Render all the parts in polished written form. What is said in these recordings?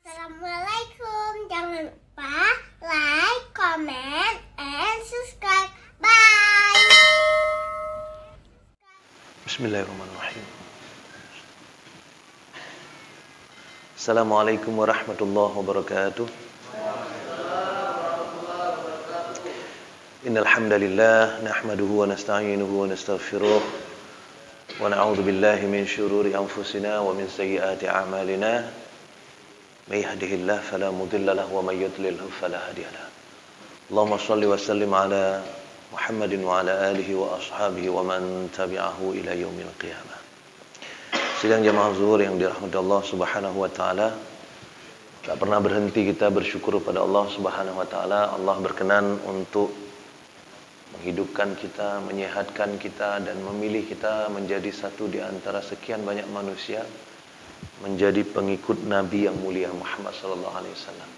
Assalamualaikum. Jangan lupa like, comment, and subscribe. Bye. Bismillahirrahmanirrahim. Assalamualaikum warahmatullahi wabarakatuh. Innal hamdalillah nahmaduhu wa nasta'inuhu wa nastaghfiruh wa na'udzu billahi min shururi anfusina wa min sayyiati a'malina. May yahdihillahu fala mudilla lahu wa may yudlilhu fala hadiya lahu. Allahumma shalli wa sallim ala Muhammadin wa ala alihi wa ashabihi wa man tabi'ahu ila yaumil qiyamah. Sidang jamaah zuhur yang dirahmati Allah Subhanahu wa taala, tak pernah berhenti kita bersyukur pada Allah Subhanahu wa taala. Allah berkenan untuk menghidupkan kita, menyehatkan kita, dan memilih kita menjadi satu di antara sekian banyak manusia menjadi pengikut Nabi yang mulia Muhammad sallallahu alaihi wasallam.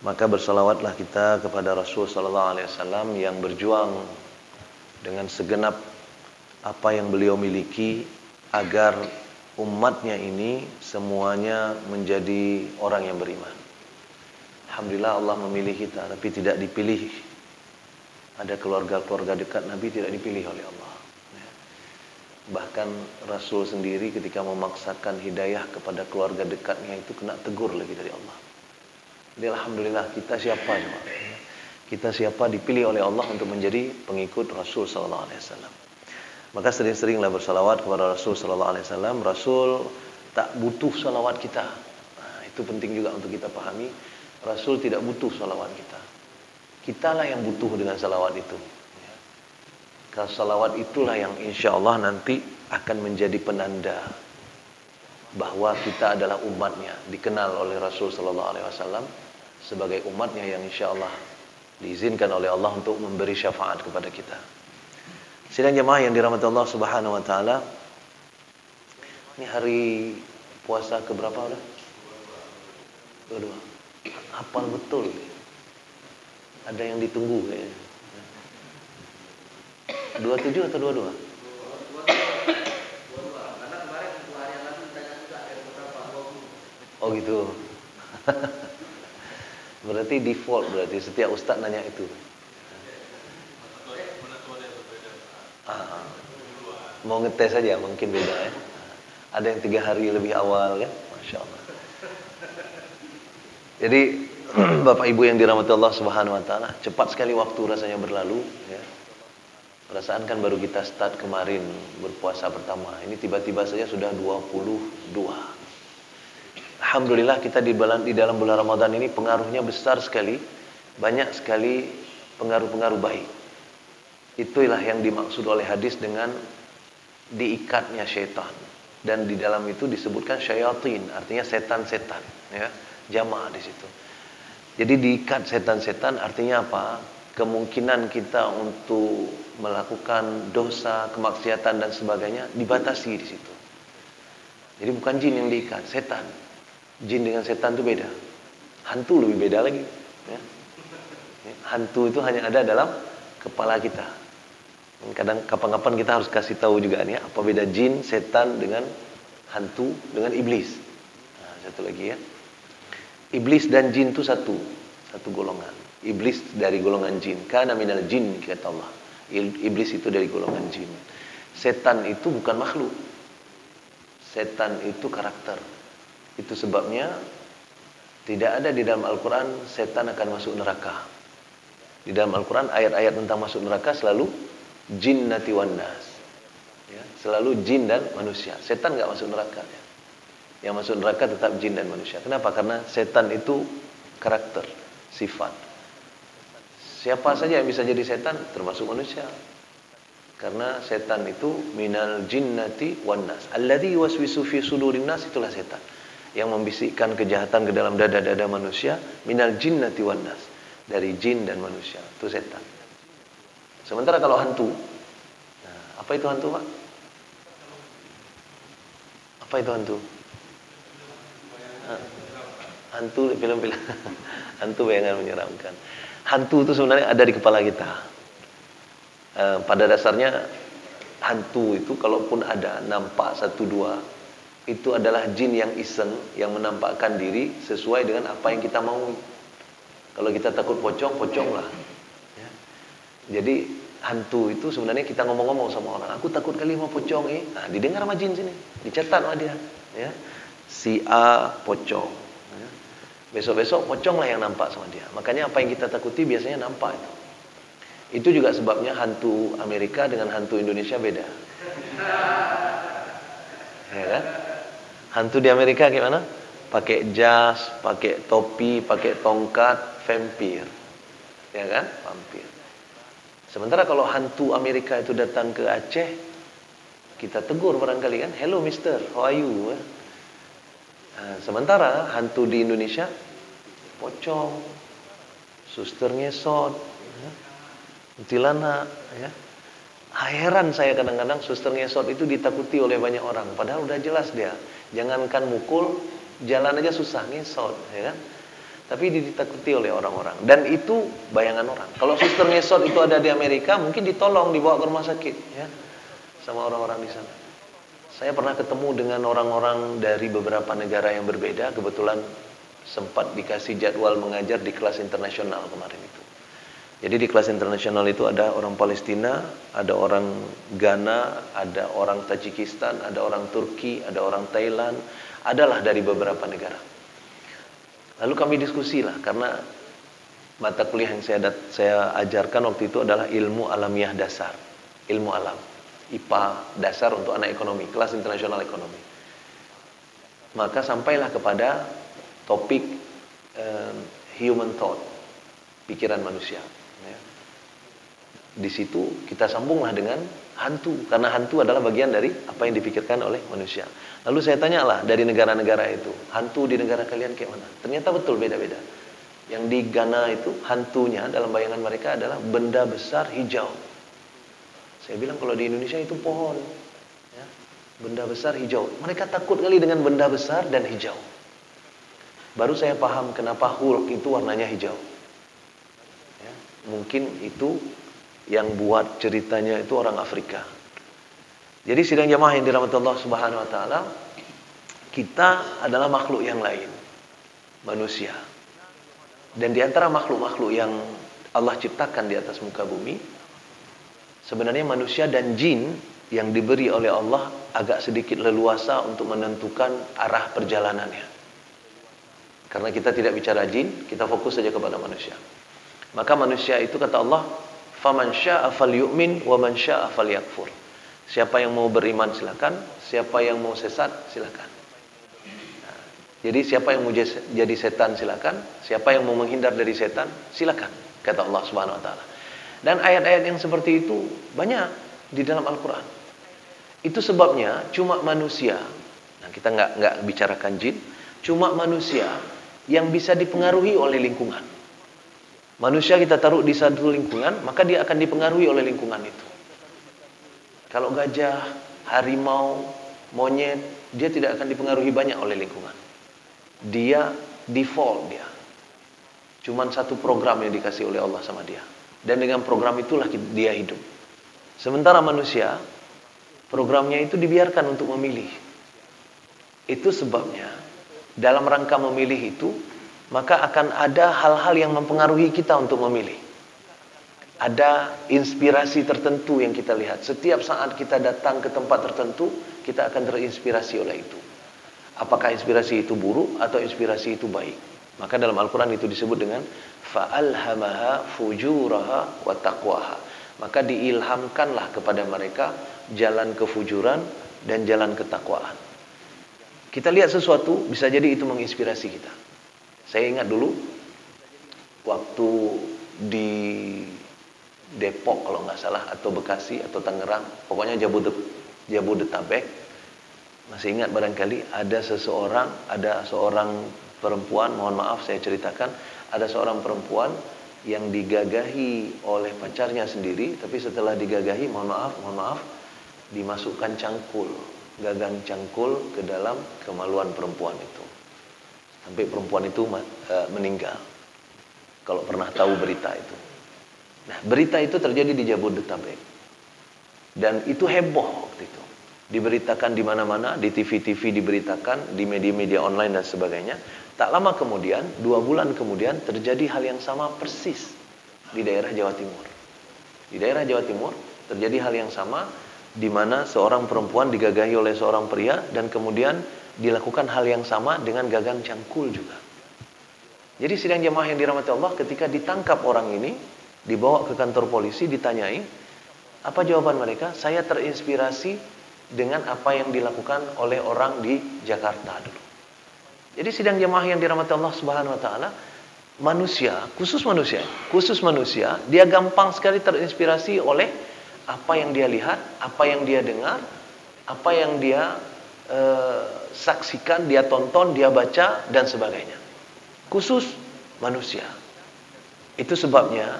Maka bersalawatlah kita kepada Rasul sallallahu alaihi wasallam yang berjuang dengan segenap apa yang beliau miliki agar umatnya ini semuanya menjadi orang yang beriman. Alhamdulillah Allah memilih kita, tapi tidak dipilih. Ada keluarga-keluarga dekat Nabi tidak dipilih oleh Allah. Bahkan Rasul sendiri ketika memaksakan hidayah kepada keluarga dekatnya itu kena tegur lagi dari Allah. Jadi alhamdulillah kita siapa jemaah? Kita siapa dipilih oleh Allah untuk menjadi pengikut Rasul sallallahu alaihi wasallam. Maka sering-seringlah bersalawat kepada Rasul sallallahu alaihi wasallam. Rasul tak butuh salawat kita. Nah, itu penting juga untuk kita pahami. Rasul tidak butuh salawat kita. Kitalah yang butuh dengan salawat itu. Kalau salawat itulah yang insya Allah nanti akan menjadi penanda bahwa kita adalah umatnya, dikenal oleh Rasul sallallahu alaihi wasallam sebagai umatnya yang insya Allah diizinkan oleh Allah untuk memberi syafaat kepada kita. Sidang jemaah yang dirahmati Allah Subhanahu wa taala, ini hari puasa keberapa udah? Kedua. Hafal betul. Ada yang ditunggu kayaknya. 27 atau 22? 22. Karena kemarin hari yang lalu ditanya juga ada beberapa 20. Oh gitu. Berarti default, berarti setiap ustaz nanya itu. Mau ngetes saja mungkin beda ya. Ada yang 3 hari lebih awal kan? Masya Allah. Jadi Bapak Ibu yang dirahmati Allah Subhanahu wa taala, cepat sekali waktu rasanya berlalu ya. Perasaan kan baru kita start kemarin berpuasa pertama. Ini tiba-tiba saja sudah 22. Alhamdulillah kita di dalam bulan Ramadan ini pengaruhnya besar sekali. Banyak sekali pengaruh-pengaruh baik. Itulah yang dimaksud oleh hadis dengan diikatnya syaitan. Dan di dalam itu disebutkan syayatin, artinya setan-setan. Ya, jamaah di situ. Jadi diikat setan-setan artinya apa? Kemungkinan kita untuk melakukan dosa, kemaksiatan dan sebagainya dibatasi di situ. Jadi bukan jin yang diikat, setan. Jin dengan setan itu beda. Hantu lebih beda lagi. Ya. Hantu itu hanya ada dalam kepala kita. Kadang kapan-kapan kita harus kasih tahu juga nih apa beda jin, setan dengan hantu dengan iblis. Nah, satu lagi ya. Iblis dan jin itu satu golongan. Iblis dari golongan jin. Kana minal jin kata Allah. Iblis itu dari golongan jin. Setan itu bukan makhluk. Setan itu karakter. Itu sebabnya tidak ada di dalam Al-Quran setan akan masuk neraka. Di dalam Al-Quran ayat-ayat tentang masuk neraka selalu jinnati wan nas. Ya, selalu jin dan manusia. Setan nggak masuk neraka. Ya. Yang masuk neraka tetap jin dan manusia. Kenapa? Karena setan itu karakter, sifat. Siapa saja yang bisa jadi setan termasuk manusia. Karena setan itu minal jinnati wan nas. Alladzi yuwaswisu fi sudurin nas, itulah setan yang membisikkan kejahatan ke dalam dada-dada manusia. Minal jinnati wan nas, dari jin dan manusia. Itu setan. Sementara kalau hantu, nah, apa itu hantu, Pak? Apa itu hantu? Hantu film-film. Hantu bayangan menyeramkan. Hantu itu sebenarnya ada di kepala kita. Pada dasarnya hantu itu kalaupun ada nampak 1-2 itu adalah jin yang iseng, yang menampakkan diri sesuai dengan apa yang kita mau. Kalau kita takut pocong, poconglah. Ya. Jadi hantu itu sebenarnya kita ngomong-ngomong sama orang, aku takut kali sama pocong. Nah, didengar sama jin sini, dicatat sama dia. Ya. Si A pocong. Ya. Besok-besok poconglah yang nampak sama dia. Makanya apa yang kita takuti biasanya nampak itu. Itu juga sebabnya hantu Amerika dengan hantu Indonesia beda. Ya kan? Hantu di Amerika gimana? Pakai jas, pakai topi, pakai tongkat, vampir. Ya kan? Vampir. Sementara kalau hantu Amerika itu datang ke Aceh, kita tegur barangkali kan, "Hello mister, how are you?" Sementara hantu di Indonesia, pocong, suster ngesot, kuntilanak, ya. Heran saya kadang-kadang suster ngesot itu ditakuti oleh banyak orang. Padahal udah jelas dia. Jangankan mukul, jalan aja susah, ngesot, ya kan? Tapi ditakuti oleh orang-orang. Dan itu bayangan orang. Kalau suster ngesot itu ada di Amerika, mungkin ditolong, dibawa ke rumah sakit, ya, sama orang-orang di sana. Saya pernah ketemu dengan orang-orang dari beberapa negara yang berbeda. Kebetulan sempat dikasih jadwal mengajar di kelas internasional kemarin itu. Jadi di kelas internasional itu ada orang Palestina, ada orang Ghana, ada orang Tajikistan, ada orang Turki, ada orang Thailand, adalah dari beberapa negara. Lalu kami diskusi lah, karena mata kuliah yang saya ajarkan waktu itu adalah ilmu alamiah dasar, ilmu alam, IPA dasar untuk anak ekonomi, kelas internasional ekonomi. Maka sampailah kepada topik human thought, pikiran manusia. Ya. Di situ kita sambunglah dengan hantu, karena hantu adalah bagian dari apa yang dipikirkan oleh manusia. Lalu saya tanyalah dari negara-negara itu, hantu di negara kalian kayak mana? Ternyata betul beda-beda. Yang di Ghana itu hantunya dalam bayangan mereka adalah benda besar hijau. Saya bilang kalau di Indonesia itu pohon, ya, benda besar hijau. Mereka takut kali dengan benda besar dan hijau. Baru saya paham kenapa Hulk itu warnanya hijau. Ya, mungkin itu yang buat ceritanya itu orang Afrika. Jadi sidang jamaah yang dirahmati Allah Subhanahu wa taala, kita adalah makhluk yang lain, manusia. Dan di antara makhluk-makhluk yang Allah ciptakan di atas muka bumi, sebenarnya manusia dan jin yang diberi oleh Allah agak sedikit leluasa untuk menentukan arah perjalanannya. Karena kita tidak bicara jin, kita fokus saja kepada manusia. Maka manusia itu kata Allah, "Faman syaa'a falyu'min wa man syaa'a falyakfur." Siapa yang mau beriman silakan, siapa yang mau sesat silakan. Nah, jadi siapa yang mau jadi setan silakan, siapa yang mau menghindar dari setan silakan, kata Allah Subhanahu wa taala. Dan ayat-ayat yang seperti itu banyak di dalam Al-Qur'an. Itu sebabnya cuma manusia, nah kita nggak bicarakan jin, cuma manusia yang bisa dipengaruhi oleh lingkungan. Manusia kita taruh di satu lingkungan, maka dia akan dipengaruhi oleh lingkungan itu. Kalau gajah, harimau, monyet, dia tidak akan dipengaruhi banyak oleh lingkungan. Dia default dia. Cuman satu program yang dikasih oleh Allah sama dia. Dan dengan program itulah dia hidup. Sementara manusia, programnya itu dibiarkan untuk memilih. Itu sebabnya, dalam rangka memilih itu, maka akan ada hal-hal yang mempengaruhi kita untuk memilih. Ada inspirasi tertentu yang kita lihat. Setiap saat kita datang ke tempat tertentu, kita akan terinspirasi oleh itu. Apakah inspirasi itu buruk atau inspirasi itu baik? Maka dalam Al-Quran itu disebut dengan fa'alhamaha fujuraha wa taqwaha. Maka diilhamkanlah kepada mereka jalan kefujuran dan jalan ketakwaan. Kita lihat sesuatu, bisa jadi itu menginspirasi kita. Saya ingat dulu waktu di Depok kalau nggak salah, atau Bekasi atau Tangerang, pokoknya Jabodetabek, masih ingat barangkali ada seorang perempuan, mohon maaf saya ceritakan, ada seorang perempuan yang digagahi oleh pacarnya sendiri, tapi setelah digagahi, mohon maaf, dimasukkan cangkul, gagang cangkul ke dalam kemaluan perempuan itu, sampai perempuan itu meninggal. Kalau pernah tahu berita itu. Nah, berita itu terjadi di Jabodetabek. Dan itu heboh waktu itu. diberitakan di mana-mana, di TV-TV diberitakan, di media-media online dan sebagainya. Tak lama kemudian, 2 bulan kemudian terjadi hal yang sama persis di daerah Jawa Timur. Di daerah Jawa Timur terjadi hal yang sama, di mana seorang perempuan digagahi oleh seorang pria dan kemudian dilakukan hal yang sama dengan gagang cangkul juga. Jadi sidang jamaah yang dirahmati Allah, ketika ditangkap orang ini, dibawa ke kantor polisi, ditanyai, apa jawaban mereka? Saya terinspirasi dengan apa yang dilakukan oleh orang di Jakarta dulu. Jadi sidang jamaah yang dirahmati Allah Subhanahu wa taala, manusia, khusus manusia, dia gampang sekali terinspirasi oleh apa yang dia lihat, apa yang dia dengar, apa yang dia saksikan, dia tonton, dia baca dan sebagainya. Khusus manusia. Itu sebabnya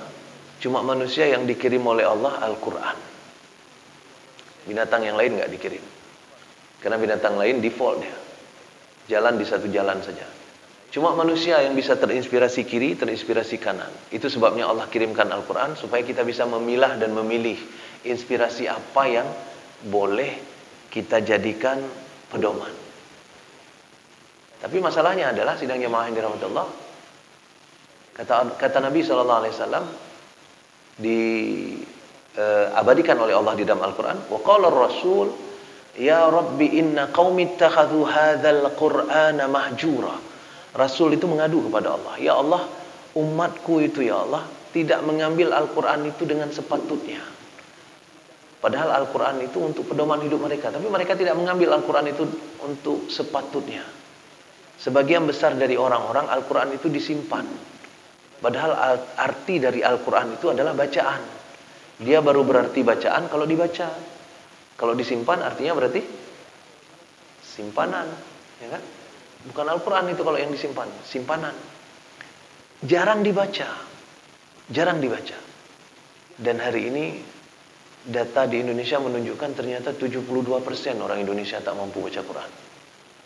cuma manusia yang dikirim oleh Allah Al-Quran. Binatang yang lain nggak dikirim. Karena binatang lain default dia. Jalan di satu jalan saja. Cuma manusia yang bisa terinspirasi kiri, terinspirasi kanan. Itu sebabnya Allah kirimkan Al-Quran supaya kita bisa memilah dan memilih inspirasi apa yang boleh kita jadikan pedoman. Tapi masalahnya adalah sidang jamaah yang dirahmati Allah. Kata Nabi SAW abadikan oleh Allah di dalam Al-Quran. Wa qala ar-rasul ya rabbi inna qaumi ittakhadhu hadzal qur'ana mahjura. Rasul itu mengadu kepada Allah, ya Allah, umatku itu ya Allah tidak mengambil Al-Quran itu dengan sepatutnya. Padahal Al-Quran itu untuk pedoman hidup mereka, tapi mereka tidak mengambil Al-Quran itu untuk sepatutnya. Sebagian besar dari orang-orang Al-Quran itu disimpan. Padahal arti dari Al-Quran itu adalah bacaan. Dia baru berarti bacaan kalau dibaca. Kalau disimpan artinya berarti simpanan, ya kan? Bukan Al-Quran itu kalau yang disimpan, simpanan. Jarang dibaca. Dan hari ini data di Indonesia menunjukkan ternyata 72% orang Indonesia tak mampu baca Quran.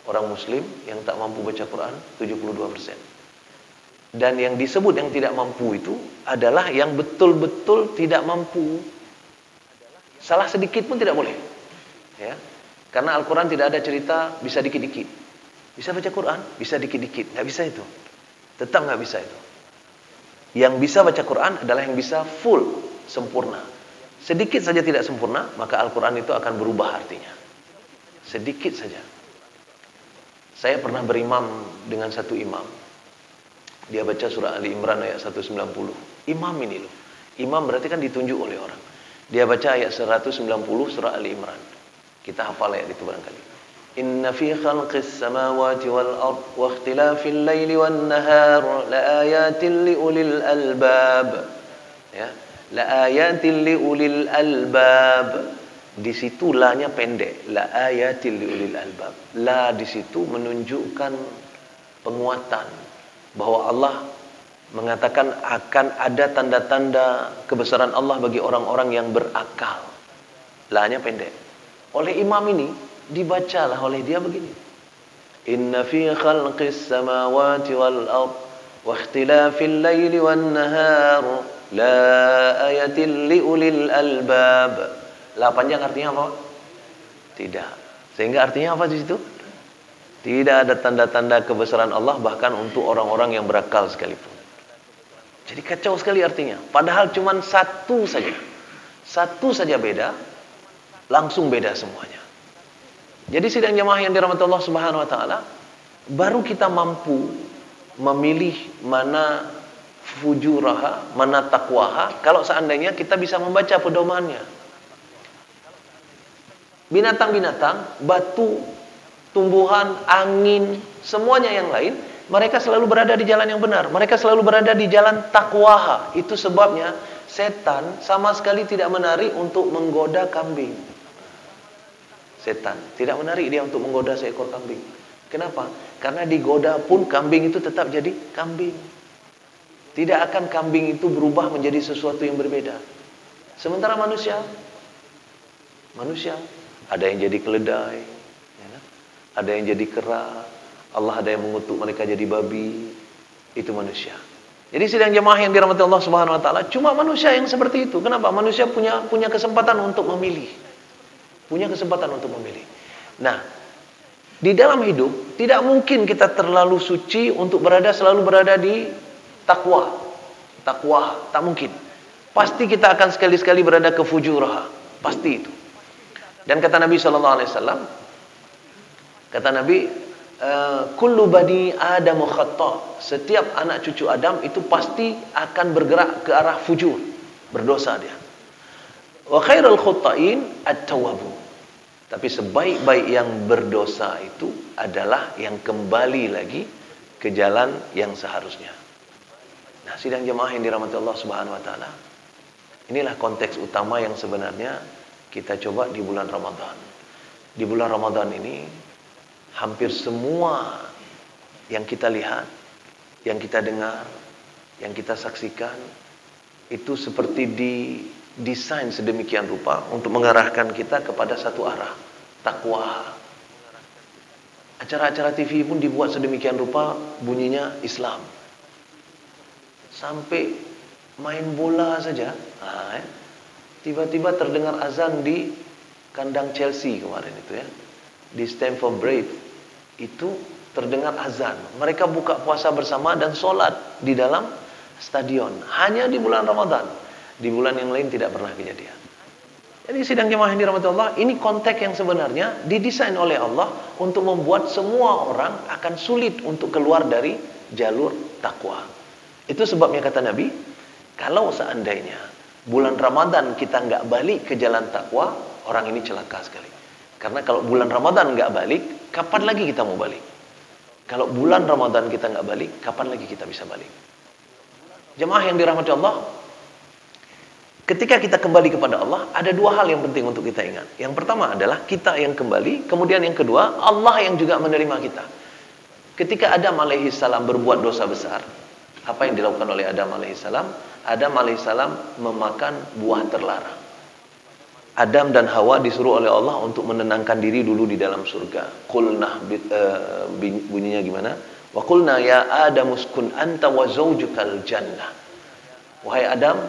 Orang Muslim yang tak mampu baca Quran 72%. Dan yang disebut yang tidak mampu itu adalah yang betul-betul tidak mampu. Salah sedikit pun tidak boleh. Ya. Karena Al-Quran tidak ada cerita bisa dikit-dikit. Bisa baca Quran, bisa dikit-dikit. Nggak bisa itu. Tetap nggak bisa itu. Yang bisa baca Quran adalah yang bisa full, sempurna. Sedikit saja tidak sempurna, maka Al-Quran itu akan berubah artinya. Sedikit saja. Saya pernah berimam dengan satu imam. Dia baca surah Ali Imran ayat 190. Imam ini loh. Imam berarti kan ditunjuk oleh orang. Dia baca ayat 190 surah Ali Imran. Kita hafal ayat itu barangkali. Inna fi khalqis samawati wal ard wa ikhtilafil laili wan nahar la ayatin li ulil albab. Ya, la ayatin li ulil albab. Di situ la-nya pendek. La ayatin li ulil albab. La di situ menunjukkan penguatan. Bahwa Allah mengatakan akan ada tanda-tanda kebesaran Allah bagi orang-orang yang berakal. La-nya pendek. Oleh imam ini dibacalah oleh dia begini. Inna fi khalqis samawati wal ard wa ikhtilafil laili wan nahar la ayatin li ulil albab. La panjang artinya apa? Tidak. Sehingga artinya apa di situ? Tidak ada tanda-tanda kebesaran Allah bahkan untuk orang-orang yang berakal sekalipun. Jadi kacau sekali artinya. Padahal cuma satu saja. Satu saja beda, langsung beda semuanya. Jadi sidang jamaah yang dirahmati Allah Subhanahu wa taala, baru kita mampu memilih mana fujuraha, mana taqwaha kalau seandainya kita bisa membaca pedomannya. Binatang-binatang, batu, tumbuhan, angin, semuanya yang lain, mereka selalu berada di jalan yang benar. Mereka selalu berada di jalan taqwaha. Itu sebabnya setan sama sekali tidak menarik untuk menggoda kambing. Setan tidak menarik dia untuk menggoda seekor kambing. Kenapa? Karena digoda pun kambing itu tetap jadi kambing. Tidak akan kambing itu berubah menjadi sesuatu yang berbeda. Sementara manusia ada yang jadi keledai, ada yang jadi kera, Allah ada yang mengutuk mereka jadi babi. Itu manusia. Jadi sidang jamaah yang dirahmati Allah Subhanahu wa taala, cuma manusia yang seperti itu. Kenapa? Manusia punya kesempatan untuk memilih. Punya kesempatan untuk memilih. Nah, di dalam hidup tidak mungkin kita terlalu suci untuk selalu berada di takwa. Takwa tak mungkin. Pasti kita akan sekali-sekali berada ke fujurah. Pasti itu. Dan kata Nabi SAW, kata Nabi, kullu bani Adam khata'. Setiap anak cucu Adam itu pasti akan bergerak ke arah fujur, berdosa dia. Wa khairul khutta'in at-tawwabun. Tapi sebaik-baik yang berdosa itu adalah yang kembali lagi ke jalan yang seharusnya. Nah, sidang jemaah yang dirahmati Allah Subhanahu wa taala. Inilah konteks utama yang sebenarnya kita coba di bulan Ramadan. Di bulan Ramadan ini hampir semua yang kita lihat, yang kita dengar, yang kita saksikan itu seperti didesain sedemikian rupa untuk mengarahkan kita kepada satu arah, takwa. Acara-acara TV pun dibuat sedemikian rupa bunyinya Islam. Sampai main bola saja, tiba-tiba terdengar azan di kandang Chelsea kemarin itu ya, di Stamford Bridge itu terdengar azan. Mereka buka puasa bersama dan sholat di dalam stadion. Hanya di bulan Ramadan. Di bulan yang lain tidak pernah kejadian. Jadi sidang jemaah yang dirahmati Allah, ini konteks yang sebenarnya didesain oleh Allah untuk membuat semua orang akan sulit untuk keluar dari jalur takwa. Itu sebabnya kata Nabi, kalau seandainya bulan Ramadan kita nggak balik ke jalan takwa, orang ini celaka sekali. Karena kalau bulan Ramadan nggak balik, kapan lagi kita mau balik? Kalau bulan Ramadan kita nggak balik, kapan lagi kita bisa balik? Jemaah yang dirahmati Allah, ketika kita kembali kepada Allah, ada dua hal yang penting untuk kita ingat. Yang pertama adalah kita yang kembali, kemudian yang kedua, Allah yang juga menerima kita. Ketika Adam alaihissalam berbuat dosa besar, apa yang dilakukan oleh Adam alaihissalam? Adam alaihissalam memakan buah terlarang. Adam dan Hawa disuruh oleh Allah untuk menenangkan diri dulu di dalam surga. Qulna bunyinya gimana? Wa qulna ya Adam uskun anta wa zawjukal jannah. Wahai Adam,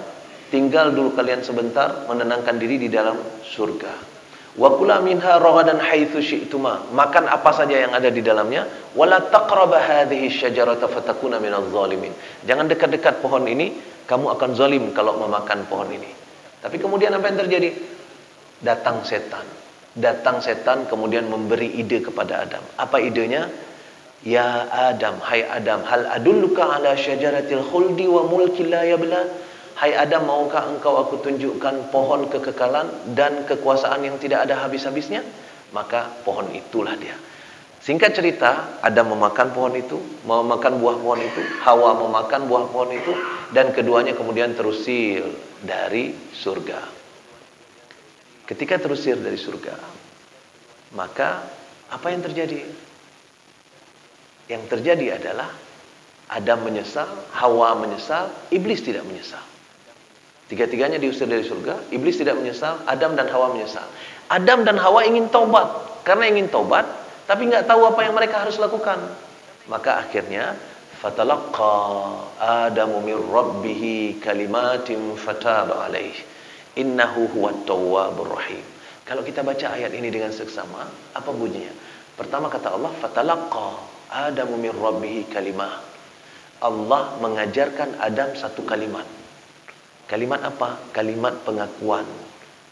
tinggal dulu kalian sebentar menenangkan diri di dalam surga. Wa kula minha ragadan haitsu syi'tuma. Makan apa saja yang ada di dalamnya. Wala taqraba hadhihi syajarata fatakuna minadh zalimin. Jangan dekat-dekat pohon ini, kamu akan zalim kalau memakan pohon ini. Tapi kemudian apa yang terjadi? Datang setan kemudian memberi ide kepada Adam. Apa idenya? Ya Adam, hai Adam, hal adulluka ala syajaratil khuldi wa mulkin la yabla. Hai Adam, maukah engkau aku tunjukkan pohon kekekalan dan kekuasaan yang tidak ada habis-habisnya? Maka pohon itulah dia. Singkat cerita, Adam memakan pohon itu, memakan buah pohon itu, Hawa memakan buah pohon itu, dan keduanya kemudian terusir dari surga. Ketika terusir dari surga, maka apa yang terjadi? Yang terjadi adalah Adam menyesal, Hawa menyesal, iblis tidak menyesal. Tiga-tiganya diusir dari surga, iblis tidak menyesal, Adam dan Hawa menyesal. Adam dan Hawa ingin taubat, karena ingin taubat, tapi nggak tahu apa yang mereka harus lakukan. Maka akhirnya fatalaqqa Adamu min rabbih kalimatin fataba alaihi. Innahu huwat tawwabur rahim. Kalau kita baca ayat ini dengan seksama, apa bunyinya? Pertama kata Allah, fatalaqqa Adamu min rabbih kalimah. Allah mengajarkan Adam satu kalimat. Kalimat apa? Kalimat pengakuan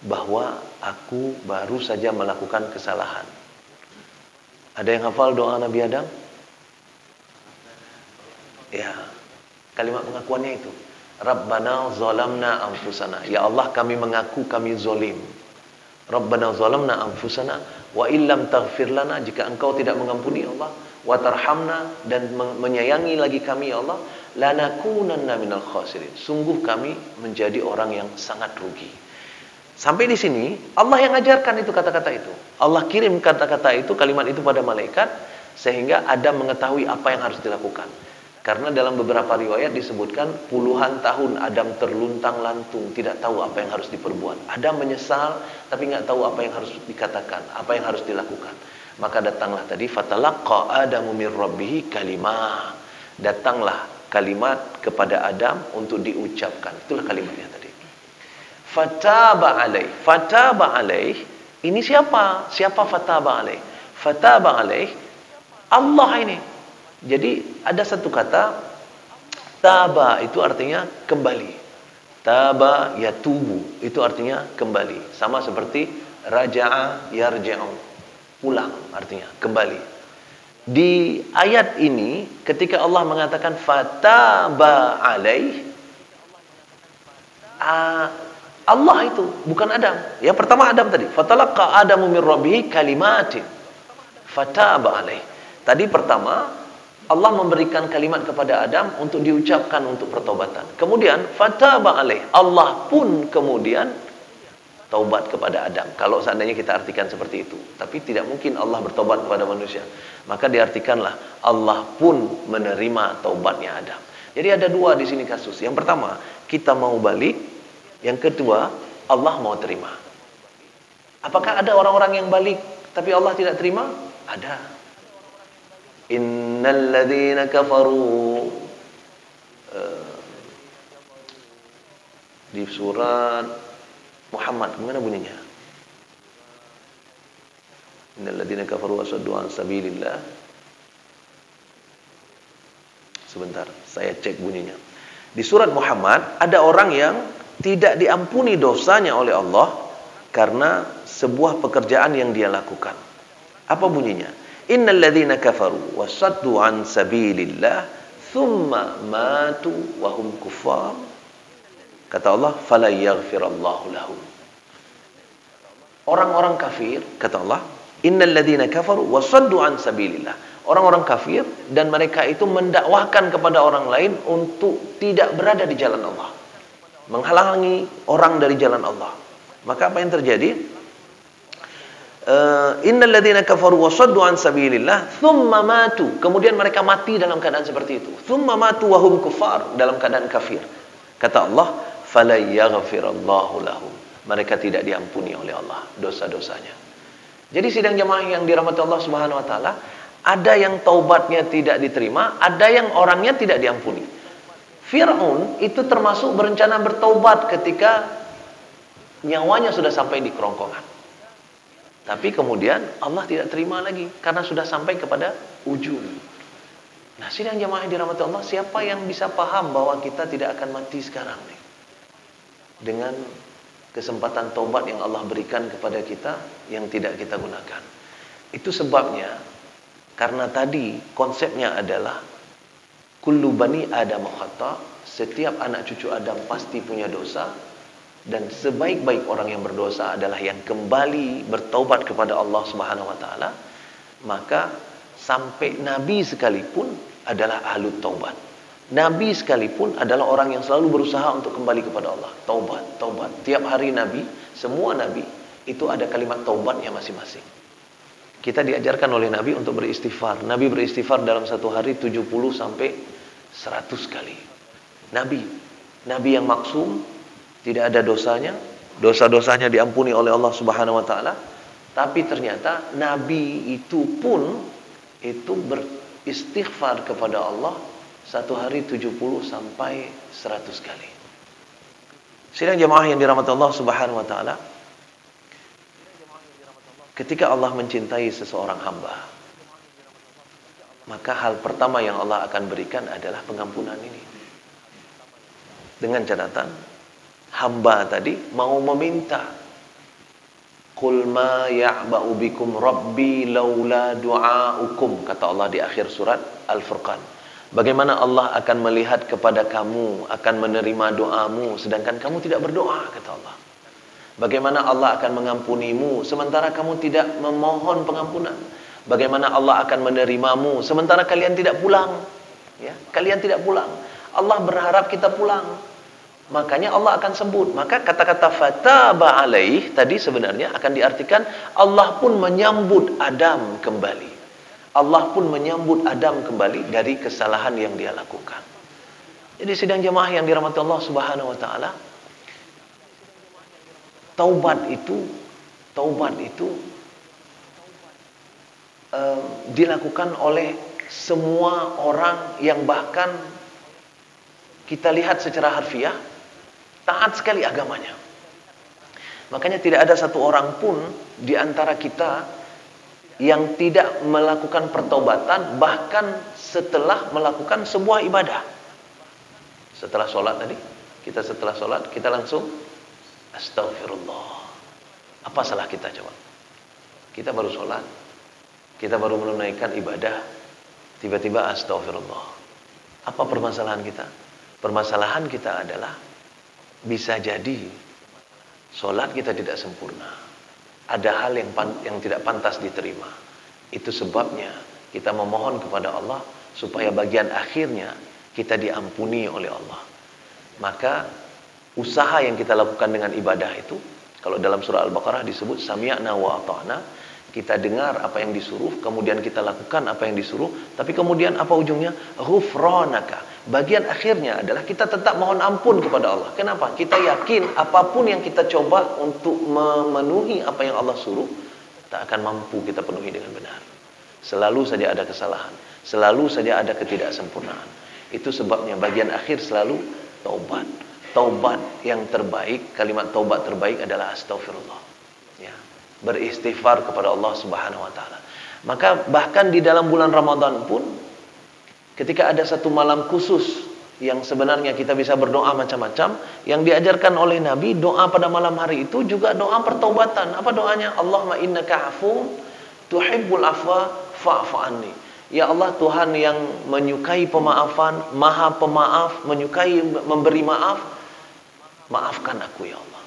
bahwa aku baru saja melakukan kesalahan. Ada yang hafal doa Nabi Adam? Ya, kalimat pengakuannya itu. Rabbana zalamna anfusana. Ya Allah, kami mengaku kami zalim. Rabbana zalamna anfusana wa illam taghfir lana, jika engkau tidak mengampuni Allah, wa tarhamna, dan menyayangi lagi kami ya Allah, lanakunanna minal khasirin. Sungguh kami menjadi orang yang sangat rugi. Sampai di sini Allah yang ajarkan itu kata-kata itu. Allah kirim kata-kata itu, kalimat itu pada malaikat, sehingga Adam mengetahui apa yang harus dilakukan. Karena dalam beberapa riwayat disebutkan puluhan tahun Adam terluntang-lantung, tidak tahu apa yang harus diperbuat. Adam menyesal, tapi nggak tahu apa yang harus dikatakan, apa yang harus dilakukan. Maka datanglah tadi, fatalaqqa Adamu min rabbih kalimah. Datanglah kalimat kepada Adam untuk diucapkan. Itulah kalimatnya tadi. Fataba alaih. Fataba alaih Ini siapa? Siapa fataba alaih? Fataba alaih Allah ini. Jadi ada satu kata taba, itu artinya kembali. Taba yatubu, itu artinya kembali. Sama seperti raja'a yarja'u, pulang artinya kembali. Di ayat ini ketika Allah mengatakan fataba alaih, Allah itu bukan Adam. Yang pertama Adam tadi. Fatalaqa Adamu min rabbih kalimatin fataba alaih. Tadi pertama Allah memberikan kalimat kepada Adam untuk diucapkan untuk pertobatan. Kemudian fataba alaih, Allah pun kemudian taubat kepada Adam. Kalau seandainya kita artikan seperti itu. Tapi tidak mungkin Allah bertobat kepada manusia. Maka diartikanlah Allah pun menerima taubatnya Adam. Jadi ada dua di sini kasus. Yang pertama, kita mau balik. Yang kedua, Allah mau terima. Apakah ada orang-orang yang balik tapi Allah tidak terima? Ada. Innal ladzina kafaru, di surat Muhammad, gimana bunyinya? Innal ladzina kafaru wasaddu an sabilillah. Sebentar, saya cek bunyinya. Di surat Muhammad ada orang yang tidak diampuni dosanya oleh Allah karena sebuah pekerjaan yang dia lakukan. Apa bunyinya? Innal ladzina kafaru wasaddu an sabilillah thumma matu wa hum kuffar. Kata Allah, fala yaghfirallahu lahum. Orang-orang kafir, kata Allah, innal ladzina kafaru wasaddu an sabilillah. Orang-orang kafir dan mereka itu mendakwahkan kepada orang lain untuk tidak berada di jalan Allah, menghalangi orang dari jalan Allah. Maka apa yang terjadi? Innal ladzina kafaru wasaddu an sabilillah thumma matu. Kemudian mereka mati dalam keadaan seperti itu. Thumma matu wa hum kuffar, dalam keadaan kafir. Kata Allah, fala yaghfirallahu lahum. Mereka tidak diampuni oleh Allah dosa-dosanya. Jadi sidang jamaah yang dirahmati Allah Subhanahu wa taala, ada yang taubatnya tidak diterima, ada yang orangnya tidak diampuni. Fir'aun itu termasuk berencana bertaubat ketika nyawanya sudah sampai di kerongkongan. Tapi kemudian Allah tidak terima lagi karena sudah sampai kepada ujung. Nah, sidang jamaah yang dirahmati Allah, siapa yang bisa paham bahwa kita tidak akan mati sekarang nih? Dengan kesempatan taubat yang Allah berikan kepada kita yang tidak kita gunakan. Itu sebabnya, karena tadi konsepnya adalah kullu bani Adam khata, setiap anak cucu Adam pasti punya dosa, dan sebaik-baik orang yang berdosa adalah yang kembali bertaubat kepada Allah Subhanahu wa taala. Maka sampai nabi sekalipun adalah ahlut taubat. Nabi sekalipun adalah orang yang selalu berusaha untuk kembali kepada Allah. Taubat, taubat. Tiap hari nabi, semua nabi itu ada kalimat taubatnya masing-masing. Kita diajarkan oleh Nabi untuk beristighfar. Nabi beristighfar dalam satu hari 70 sampai 100 kali. Nabi yang maksum, tidak ada dosanya, dosa-dosanya diampuni oleh Allah Subhanahu wa taala. Tapi ternyata Nabi itu pun itu beristighfar kepada Allah satu hari 70 sampai 100 kali. Sidang jamaah yang dirahmati Allah Subhanahu wa taala, ketika Allah mencintai seseorang hamba, maka hal pertama yang Allah akan berikan adalah pengampunan ini. Dengan catatan, hamba tadi mau meminta, qul ma ya'ba'u bikum rabbi laula du'aukum, kata Allah di akhir surat Al-Furqan. Bagaimana Allah akan melihat kepada kamu, akan menerima doamu, sedangkan kamu tidak berdoa, kata Allah. Bagaimana Allah akan mengampunimu sementara kamu tidak memohon pengampunan? Bagaimana Allah akan menerimamu sementara kalian tidak pulang? Ya, kalian tidak pulang. Allah berharap kita pulang. Makanya Allah akan sebut. Maka kata-kata fataba alaih tadi sebenarnya akan diartikan Allah pun menyambut Adam kembali. Allah pun menyambut Adam kembali dari kesalahan yang dia lakukan. Jadi sidang jemaah yang dirahmati Allah Subhanahu wa taala, taubat itu dilakukan oleh semua orang yang bahkan kita lihat secara harfiah taat sekali agamanya. Makanya tidak ada satu orang pun di antara kita yang tidak melakukan pertaubatan bahkan setelah melakukan sebuah ibadah. Setelah sholat tadi, setelah sholat kita langsung astagfirullah. Apa salah kita coba? Kita baru sholat, kita baru menunaikan ibadah, tiba-tiba astagfirullah. Apa permasalahan kita? Permasalahan kita adalah bisa jadi sholat kita tidak sempurna. Ada hal yang tidak pantas diterima. Itu sebabnya kita memohon kepada Allah supaya bagian akhirnya kita diampuni oleh Allah. Maka usaha yang kita lakukan dengan ibadah itu, kalau dalam surah Al-Baqarah disebut sami'na wa ata'na, kita dengar apa yang disuruh, kemudian kita lakukan apa yang disuruh, tapi kemudian apa ujungnya? Ghufranaka. Bagian akhirnya adalah kita tetap mohon ampun kepada Allah. Kenapa? Kita yakin apapun yang kita coba untuk memenuhi apa yang Allah suruh, tak akan mampu kita penuhi dengan benar. Selalu saja ada kesalahan, selalu saja ada ketidaksempurnaan. Itu sebabnya bagian akhir selalu taubat. Taubat yang terbaik, kalimat taubat terbaik adalah astaghfirullah. Ya, beristighfar kepada Allah Subhanahu wa taala. Maka bahkan di dalam bulan Ramadan pun ketika ada satu malam khusus yang sebenarnya kita bisa berdoa macam-macam, yang diajarkan oleh Nabi, doa pada malam hari itu juga doa pertaubatan. Apa doanya? Allahumma innaka afuwwun tuhibbul afwa fa'fu anni. Ya Allah, Tuhan yang menyukai pemaafan, Maha Pemaaf, menyukai memberi maaf, maafkan aku ya Allah.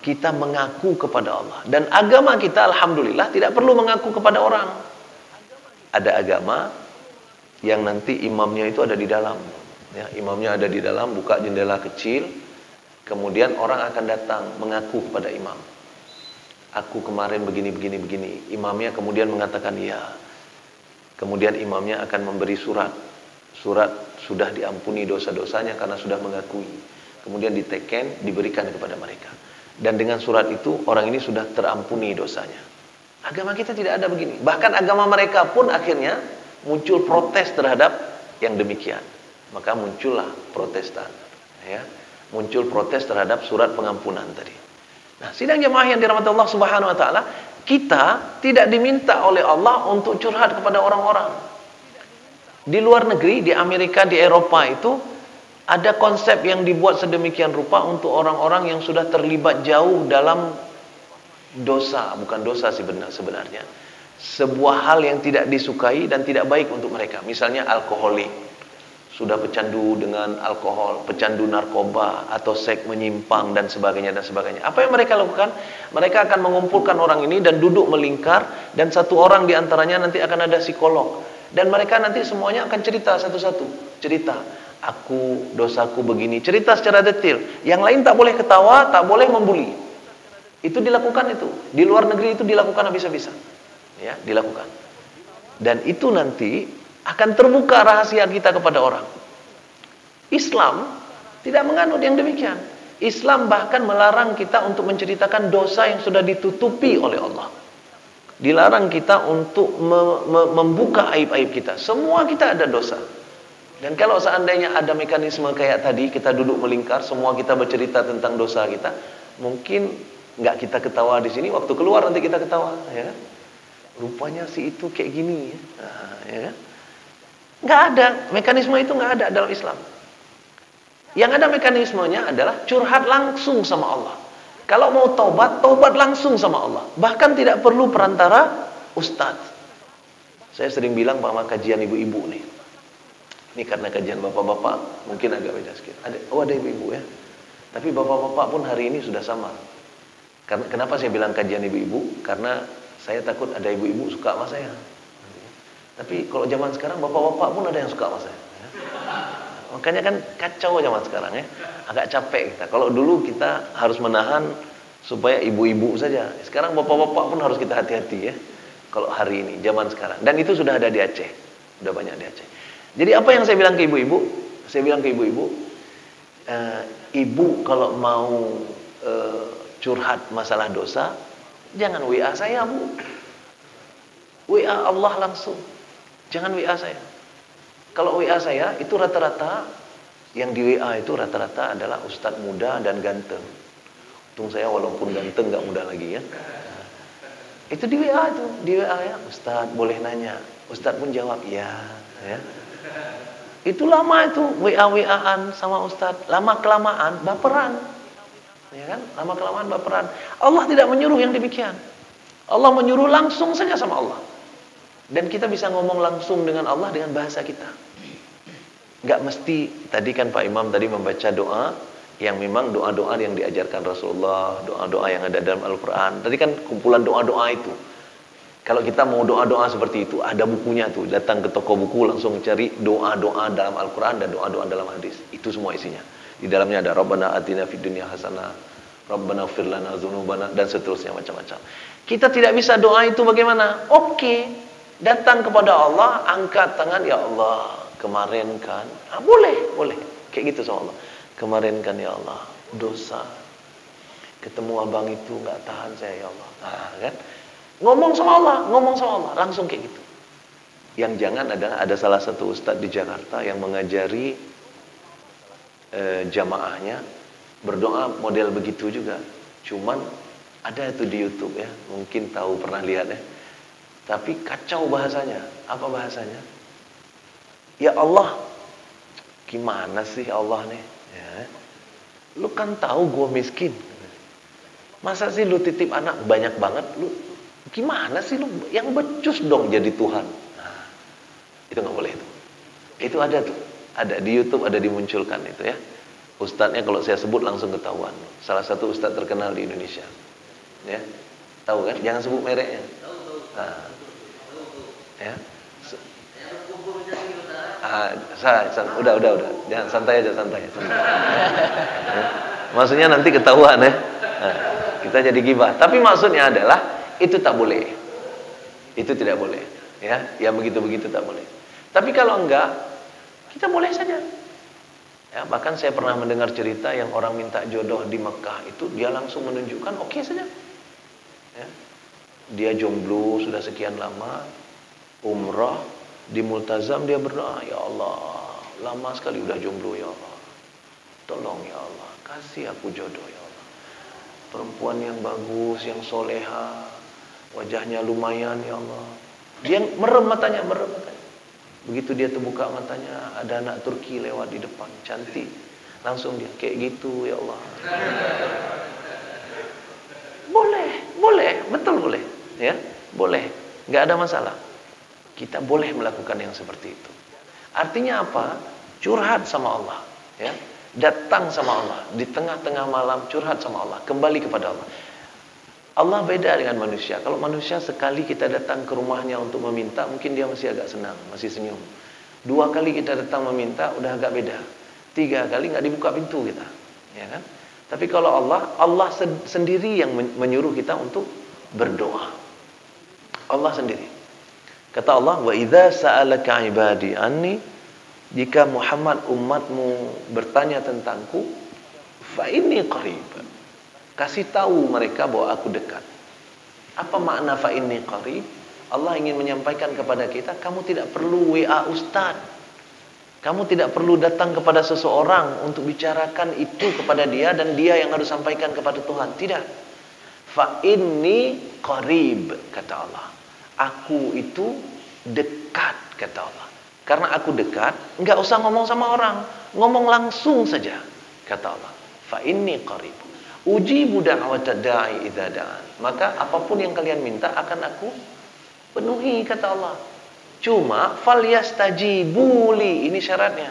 Kita mengaku kepada Allah. Dan agama kita alhamdulillah tidak perlu mengaku kepada orang. Ada agama yang nanti imamnya itu ada di dalam. Ya, imamnya ada di dalam, buka jendela kecil, kemudian orang akan datang mengaku kepada imam. Aku kemarin begini. Imamnya kemudian mengatakan ya. Kemudian imamnya akan memberi surat. Surat sudah diampuni dosa-dosanya karena sudah mengakui. Kemudian diteken, diberikan kepada mereka. Dan dengan surat itu orang ini sudah terampuni dosanya. Agama kita tidak ada begini. Bahkan agama mereka pun akhirnya muncul protes terhadap yang demikian. Maka muncullah Protestan, ya. Muncul protes terhadap surat pengampunan tadi. Nah, sidang jemaah yang dirahmati Allah Subhanahu wa taala, kita tidak diminta oleh Allah untuk curhat kepada orang-orang. Di luar negeri, di Amerika, di Eropa itu ada konsep yang dibuat sedemikian rupa untuk orang-orang yang sudah terlibat jauh dalam dosa, bukan dosa sebenarnya. Sebuah hal yang tidak disukai dan tidak baik untuk mereka. Misalnya alkoholik, sudah pecandu dengan alkohol, pecandu narkoba, atau seks menyimpang dan sebagainya. Apa yang mereka lakukan? Mereka akan mengumpulkan orang ini dan duduk melingkar, dan satu orang di antaranya nanti akan ada psikolog. Dan mereka nanti semuanya akan cerita satu-satu. Cerita, aku, dosaku begini. Cerita secara detail. Yang lain tak boleh ketawa, tak boleh membuli. Itu dilakukan itu. Di luar negeri itu dilakukan habis-habisan. Ya, dilakukan. Dan itu nanti akan terbuka rahasia kita kepada orang. Islam tidak menganut yang demikian. Islam bahkan melarang kita untuk menceritakan dosa yang sudah ditutupi oleh Allah. Dilarang kita untuk membuka aib-aib kita. Semua kita ada dosa. Dan kalau seandainya ada mekanisme kayak tadi, kita duduk melingkar, semua kita bercerita tentang dosa kita, mungkin nggak kita ketawa di sini, waktu keluar nanti kita ketawa, ya kan? Rupanya si itu kayak gini, ya kan? Nggak ada, mekanisme itu nggak ada dalam Islam. Yang ada mekanismenya adalah curhat langsung sama Allah. Kalau mau taubat, taubat langsung sama Allah. Bahkan tidak perlu perantara ustadz. Saya sering bilang bahwa kajian ibu-ibu nih. Ini karena kajian bapak-bapak mungkin agak beda sedikit. Ada ibu-ibu ya. Tapi bapak-bapak pun hari ini sudah sama. Kenapa saya bilang kajian ibu-ibu? Karena saya takut ada ibu-ibu suka sama saya. Tapi kalau zaman sekarang bapak-bapak pun ada yang suka sama saya. Ya. Makanya kan kacau zaman sekarang ya. Agak capek kita. Kalau dulu kita harus menahan supaya ibu-ibu saja. Sekarang bapak-bapak pun harus kita hati-hati ya. Kalau hari ini, zaman sekarang. Dan itu sudah ada di Aceh. Sudah banyak di Aceh. Jadi apa yang saya bilang ke ibu-ibu? Saya bilang ke ibu-ibu, ibu kalau mau curhat masalah dosa, jangan WA saya, Bu. WA Allah langsung. Jangan WA saya. Kalau WA saya itu rata-rata yang di WA itu rata-rata adalah ustadz muda dan ganteng. Untung saya walaupun ganteng nggak muda lagi ya. Itu di WA itu, di WA ya. Ustadz boleh nanya. Ustadz pun jawab ya. Itu lama itu WA-WAan sama Ustadz. Lama kelamaan baperan. Ya kan? Lama kelamaan baperan. Allah tidak menyuruh yang demikian. Allah menyuruh langsung saja sama Allah. Dan kita bisa ngomong langsung dengan Allah dengan bahasa kita. Nggak mesti, tadi kan Pak Imam tadi membaca doa yang memang doa-doa yang diajarkan Rasulullah, doa-doa yang ada dalam Al-Quran. Tadi kan kumpulan doa-doa itu. Kalau kita mau doa-doa seperti itu, ada bukunya tuh. Datang ke toko buku langsung cari doa-doa dalam Al-Quran dan doa-doa dalam hadis. Itu semua isinya. Di dalamnya ada Rabbana atina fid dunya hasanah, Rabbana ighfir lana dzunubana, dan seterusnya macam-macam. Kita tidak bisa doa itu bagaimana? Oke, datang kepada Allah, angkat tangan, ya Allah, kemarin kan, boleh, kayak gitu sama Allah. Kemarin kan ya Allah, dosa, ketemu abang itu nggak tahan saya ya Allah. Nah, kan? Ngomong sama Allah, langsung kayak gitu. Yang jangan adalah ada salah satu ustadz di Jakarta yang mengajari jamaahnya berdoa model begitu juga. Cuman ada itu di YouTube ya, mungkin tahu pernah lihat ya. Tapi kacau bahasanya. Apa bahasanya? Ya Allah, gimana sih Allah nih? Ya. Lu kan tahu gue miskin. Masa sih lu titip anak banyak banget? Lu gimana sih lu? Yang becus dong jadi Tuhan. Nah, itu nggak boleh itu. Itu ada tuh, ada di YouTube, ada dimunculkan itu ya. Ustadznya kalau saya sebut langsung ketahuan. Salah satu ustadz terkenal di Indonesia. Ya, tahu kan? Jangan sebut mereknya. Nah, ya. Udah, jangan santai aja. Ya. Maksudnya nanti ketahuan ya. Nah, kita jadi gibah. Tapi maksudnya adalah itu tak boleh. Itu tidak boleh. Ya, yang begitu-begitu tak boleh. Tapi kalau enggak, kita boleh saja. Ya, bahkan saya pernah mendengar cerita yang orang minta jodoh di Mekah itu dia langsung menunjukkan oke saja. Ya. Dia jomblo sudah sekian lama, umrah di Multazam dia berdoa, ya Allah, lama sekali udah jomblo ya Allah, tolong ya Allah, kasih aku jodoh ya Allah, perempuan yang bagus, yang soleha, wajahnya lumayan ya Allah. Dia merem matanya. Begitu dia terbuka matanya, ada anak Turki lewat di depan, cantik, langsung dia kayak gitu ya Allah. Boleh, betul boleh, ya, boleh, nggak ada masalah. Kita boleh melakukan yang seperti itu. Artinya apa? Curhat sama Allah, ya. Datang sama Allah di tengah-tengah malam, curhat sama Allah, kembali kepada Allah. Allah beda dengan manusia. Kalau manusia sekali kita datang ke rumahnya untuk meminta, mungkin dia masih agak senang, masih senyum. 2 kali kita datang meminta, udah agak beda. 3 kali nggak dibuka pintu kita, ya kan? Tapi kalau Allah sendiri yang menyuruh kita untuk berdoa. Allah sendiri. Kata Allah, wa idza sa'alaka ibadi anni, jika Muhammad umatmu bertanya tentangku, fa inni qarib. Kasih tahu mereka bahwa aku dekat. Apa makna fa inni qarib? Allah ingin menyampaikan kepada kita, kamu tidak perlu WA ustaz. Kamu tidak perlu datang kepada seseorang untuk bicarakan itu kepada dia dan dia yang harus sampaikan kepada Tuhan. Tidak. Fa inni qarib, kata Allah. Aku itu dekat, kata Allah. Karena aku dekat, enggak usah ngomong sama orang, ngomong langsung saja, kata Allah. Fa inni qarib. Ujibu da'watad da'i idza da'an. Maka apapun yang kalian minta akan aku penuhi, kata Allah. Cuma falyastajibuli, ini syaratnya.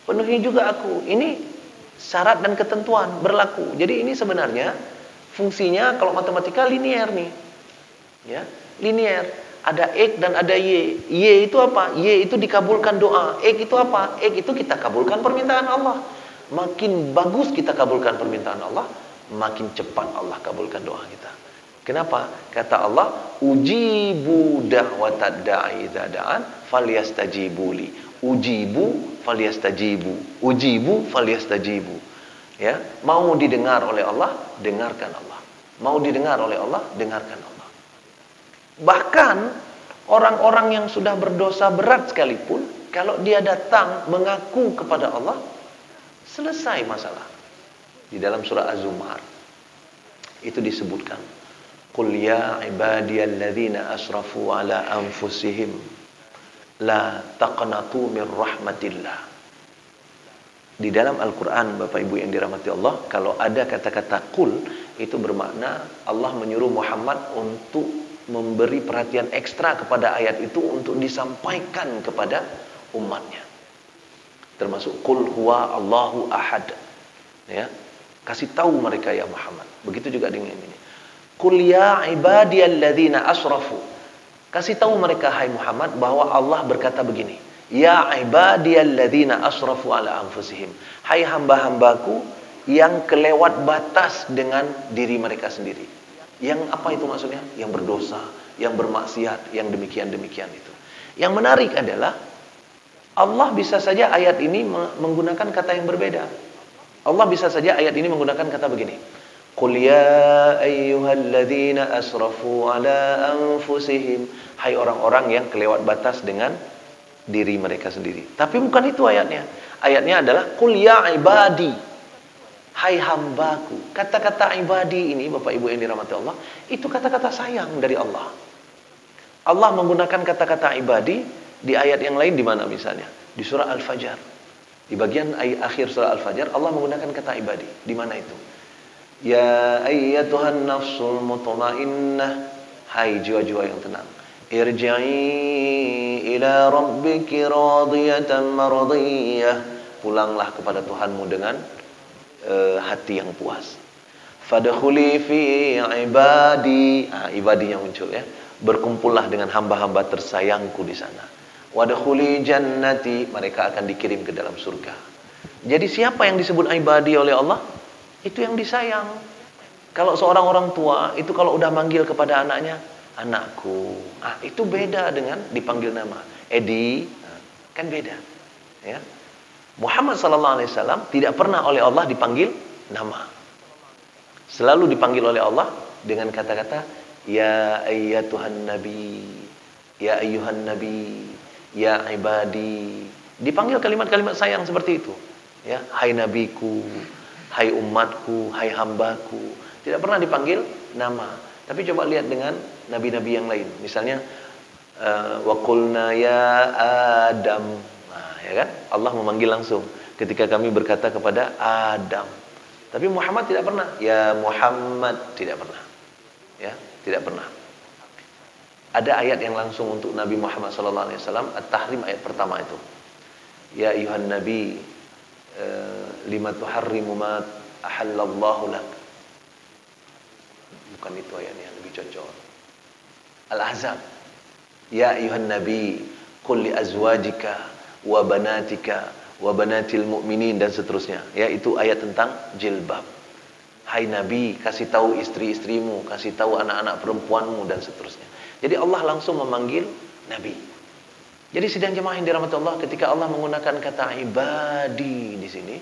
Penuhi juga aku. Ini syarat dan ketentuan berlaku. Jadi ini sebenarnya fungsinya kalau matematika linier nih. Ya, linier. Ada X dan ada Y. Y itu apa? Y itu dikabulkan doa. X itu apa? X itu kita kabulkan permintaan Allah. Makin bagus kita kabulkan permintaan Allah, makin cepat Allah kabulkan doa kita. Kenapa? Kata Allah, ujibu da'watad da'i idza da'an falyastajibuli. Ujibu falyastajibu. Ujibu falyastajibu. Ya, mau didengar oleh Allah, dengarkan Allah. Mau didengar oleh Allah, dengarkan Allah. Bahkan orang-orang yang sudah berdosa berat sekalipun, kalau dia datang mengaku kepada Allah, selesai masalah. Di dalam surah Az-Zumar, itu disebutkan, qul ya ibadiyalladzina asrafu ala anfusihim la taqnatu min rahmatillah. Di dalam Al-Quran, Bapak Ibu yang dirahmati Allah, kalau ada kata-kata qul, itu bermakna Allah menyuruh Muhammad untuk memberi perhatian ekstra kepada ayat itu untuk disampaikan kepada umatnya. Termasuk qul huwa Allahu ahad. Ya, kasih tahu mereka ya Muhammad. Begitu juga dengan ini. Qul ya ibadiyalladzina asrafu. Kasih tahu mereka hai Muhammad bahwa Allah berkata begini. Ya ibadiyalladzina asrafu ala anfusihim. Hai hamba-hambaku yang kelewat batas dengan diri mereka sendiri. Yang apa itu maksudnya? Yang berdosa, yang bermaksiat, yang demikian-demikian itu. Yang menarik adalah Allah bisa saja ayat ini menggunakan kata yang berbeda. Allah bisa saja ayat ini menggunakan kata begini. Qul ya ayyuhalladzina asrafu ala anfusihim. Hai orang-orang yang kelewat batas dengan diri mereka sendiri. Tapi bukan itu ayatnya. Ayatnya adalah qul ya ibadi. Hai hambaku. Kata-kata ibadi ini, Bapak Ibu yang dirahmati Allah, itu kata-kata sayang dari Allah. Allah menggunakan kata-kata ibadi di ayat yang lain di mana misalnya? Di surah Al-Fajr. Di bagian akhir surah Al-Fajr Allah menggunakan kata ibadi. Di mana itu? Ya ayyatuhan nafsul mutmainnah. Hai jiwa-jiwa yang tenang. Irji'i ila rabbiki radiyatan mardiyah. Pulanglah kepada Tuhanmu dengan hati yang puas. Fadkhuli fi ibadi. Ibadinya muncul ya. Berkumpullah dengan hamba-hamba tersayangku di sana. Wadkhuli jannati. Mereka akan dikirim ke dalam surga. Jadi siapa yang disebut ibadi oleh Allah? Itu yang disayang. Kalau seorang orang tua itu kalau udah manggil kepada anaknya, anakku, itu beda dengan dipanggil nama. Edi, kan beda. Ya. Muhammad SAW tidak pernah oleh Allah dipanggil nama. Selalu dipanggil oleh Allah dengan kata-kata ya ayyatuhan nabi, ya ayyuhan nabi, ya ibadi. Dipanggil kalimat-kalimat sayang seperti itu. Ya, hai nabiku, hai umatku, hai hambaku. Tidak pernah dipanggil nama. Tapi coba lihat dengan nabi-nabi yang lain. Misalnya wa qulna ya Adam. Ya kan? Allah memanggil langsung ketika kami berkata kepada Adam. Tapi Muhammad tidak pernah. Ya Muhammad, tidak pernah. Ya, tidak pernah. Ada ayat yang langsung untuk Nabi Muhammad SAW, At-Tahrim ayat pertama itu. Ya ayuhan nabi lima tuharrimu ma ahallallahu lak. Bukan itu ayatnya, lebih cocok. Al-Ahzab. Ya ayuhan nabi qul li azwajika wa banatika wa banatil mu'minin, dan seterusnya. Ya, itu ayat tentang jilbab. Hai nabi, kasih tahu istri-istrimu, kasih tahu anak-anak perempuanmu, dan seterusnya. Jadi Allah langsung memanggil nabi. Jadi sidang jemaah yang dirahmati Allah, ketika Allah menggunakan kata ibadi di sini,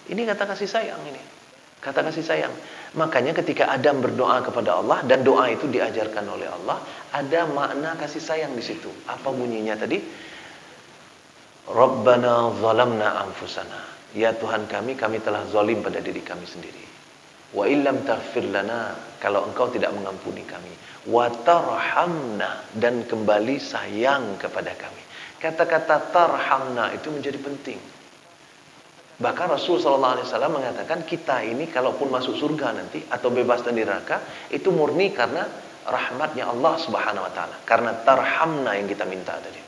ini kata kasih sayang ini. Kata kasih sayang. Makanya ketika Adam berdoa kepada Allah dan doa itu diajarkan oleh Allah, ada makna kasih sayang di situ. Apa bunyinya tadi? Rabbana zalamna anfusana. Ya Tuhan kami telah zalim pada diri kami sendiri. Wa illam taghfir lana, kalau Engkau tidak mengampuni kami. Wa tarhamna, dan kembali sayang kepada kami. Kata-kata tarhamna itu menjadi penting. Bahkan Rasul SAW mengatakan kita ini kalaupun masuk surga nanti atau bebas dari neraka itu murni karena rahmatnya Allah Subhanahu Wa Taala, karena tarhamna yang kita minta tadi.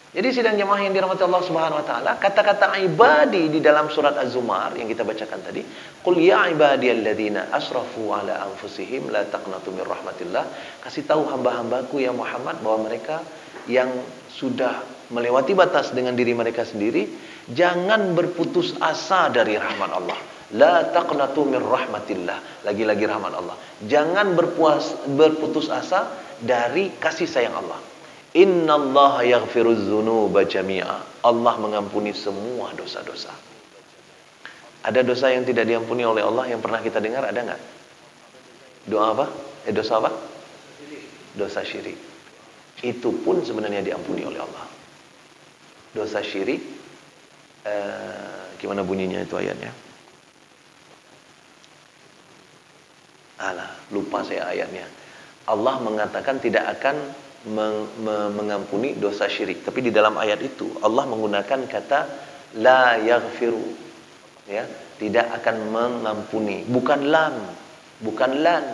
Jadi sidang jemaah yang dirahmati Allah Subhanahu Wa Taala, kata-kata ibadi di dalam surat Az-Zumar yang kita bacakan tadi, qul ya ibadiyalladzina asrafu ala anfusihim la taqnatu min rahmatillah. Kasih tahu hamba-hambaku ya Muhammad bahwa mereka yang sudah melewati batas dengan diri mereka sendiri, jangan berputus asa dari rahmat Allah. La taqnatu min rahmatillah. Lagi-lagi rahmat Allah. Jangan berputus asa dari kasih sayang Allah. Innallaha yaghfiruz dzunuba jami'a. Allah mengampuni semua dosa-dosa. Ada dosa yang tidak diampuni oleh Allah yang pernah kita dengar, ada nggak? Doa apa? Dosa apa? Dosa syirik. Itu pun sebenarnya diampuni oleh Allah. Dosa syirik, gimana bunyinya itu ayatnya? taala. Lupa saya ayatnya. Allah mengatakan tidak akan mengampuni dosa syirik. Tapi di dalam ayat itu Allah menggunakan kata la yaghfiru. Ya, tidak akan mengampuni. Bukan lam, bukan lan.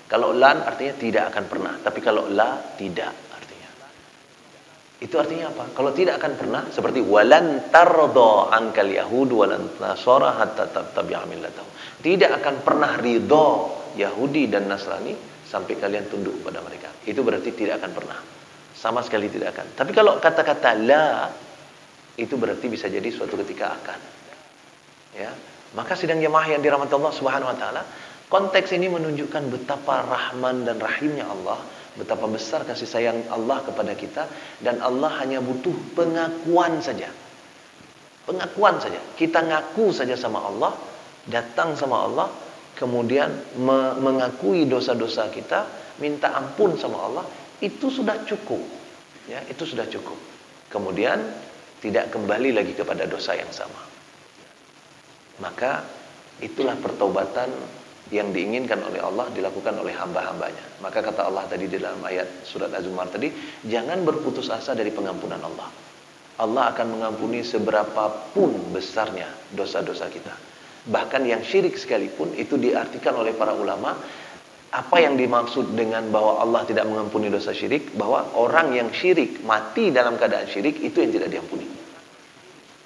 Kalau lan artinya tidak akan pernah, tapi kalau la tidak artinya. Itu artinya apa? Kalau tidak akan pernah seperti walan tarda ankal yahud walan nasara hatta tattabi'a millatahum. Tidak akan pernah ridho Yahudi dan Nasrani sampai kalian tunduk kepada mereka. Itu berarti tidak akan pernah. Sama sekali tidak akan. Tapi kalau kata-kata la itu berarti bisa jadi suatu ketika akan. Ya. Maka sidang jemaah yang dirahmati Allah Subhanahu wa taala, konteks ini menunjukkan betapa rahman dan rahimnya Allah, betapa besar kasih sayang Allah kepada kita, dan Allah hanya butuh pengakuan saja. Pengakuan saja. Kita ngaku saja sama Allah, datang sama Allah, kemudian mengakui dosa-dosa kita, minta ampun sama Allah, itu sudah cukup. Ya, itu sudah cukup. Kemudian tidak kembali lagi kepada dosa yang sama. Maka itulah pertaubatan yang diinginkan oleh Allah dilakukan oleh hamba-hambanya. Maka kata Allah tadi di dalam ayat surat Az-Zumar tadi, jangan berputus asa dari pengampunan Allah. Allah akan mengampuni seberapapun besarnya dosa-dosa kita. Bahkan yang syirik sekalipun, itu diartikan oleh para ulama, apa yang dimaksud dengan bahwa Allah tidak mengampuni dosa syirik, bahwa orang yang syirik mati dalam keadaan syirik, itu yang tidak diampuni.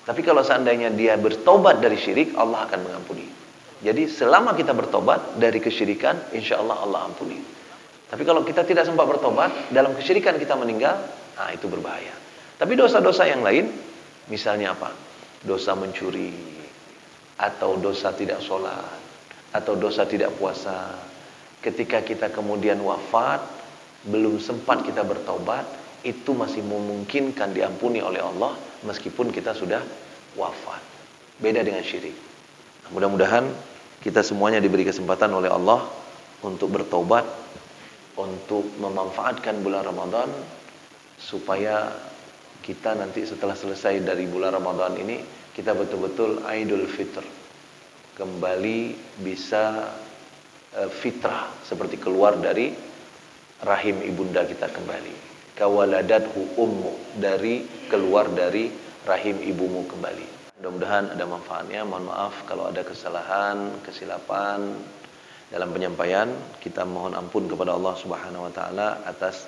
Tapi kalau seandainya dia bertobat dari syirik, Allah akan mengampuni. Jadi selama kita bertobat dari kesyirikan, insya Allah Allah ampuni. Tapi kalau kita tidak sempat bertobat, dalam kesyirikan kita meninggal, nah itu berbahaya. Tapi dosa-dosa yang lain, misalnya apa? Dosa mencuri, atau dosa tidak sholat, atau dosa tidak puasa. Ketika kita kemudian wafat, belum sempat kita bertobat, itu masih memungkinkan diampuni oleh Allah meskipun kita sudah wafat. Beda dengan syirik. Nah, mudah-mudahan kita semuanya diberi kesempatan oleh Allah untuk bertobat, untuk memanfaatkan bulan Ramadan, supaya kita nanti setelah selesai dari bulan Ramadan ini, kita betul-betul Idul Fitr, kembali bisa fitrah, seperti keluar dari rahim ibunda kita kembali. Kawaladathu ummu, dari keluar dari rahim ibumu kembali. Mudah-mudahan ada manfaatnya. Mohon maaf kalau ada kesalahan, kesilapan dalam penyampaian. Kita mohon ampun kepada Allah Subhanahu wa taala atas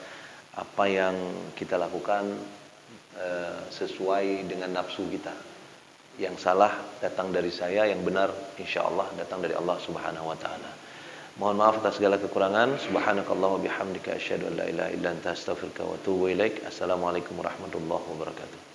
apa yang kita lakukan sesuai dengan nafsu kita. Yang salah datang dari saya, yang benar insyaallah datang dari Allah Subhanahu wa taala. Mohon maaf atas segala kekurangan. Subhanakallah wa bihamdika asyhadu an la ilaha illa anta astaghfiruka wa atubu ilaik. Assalamualaikum warahmatullahi wabarakatuh.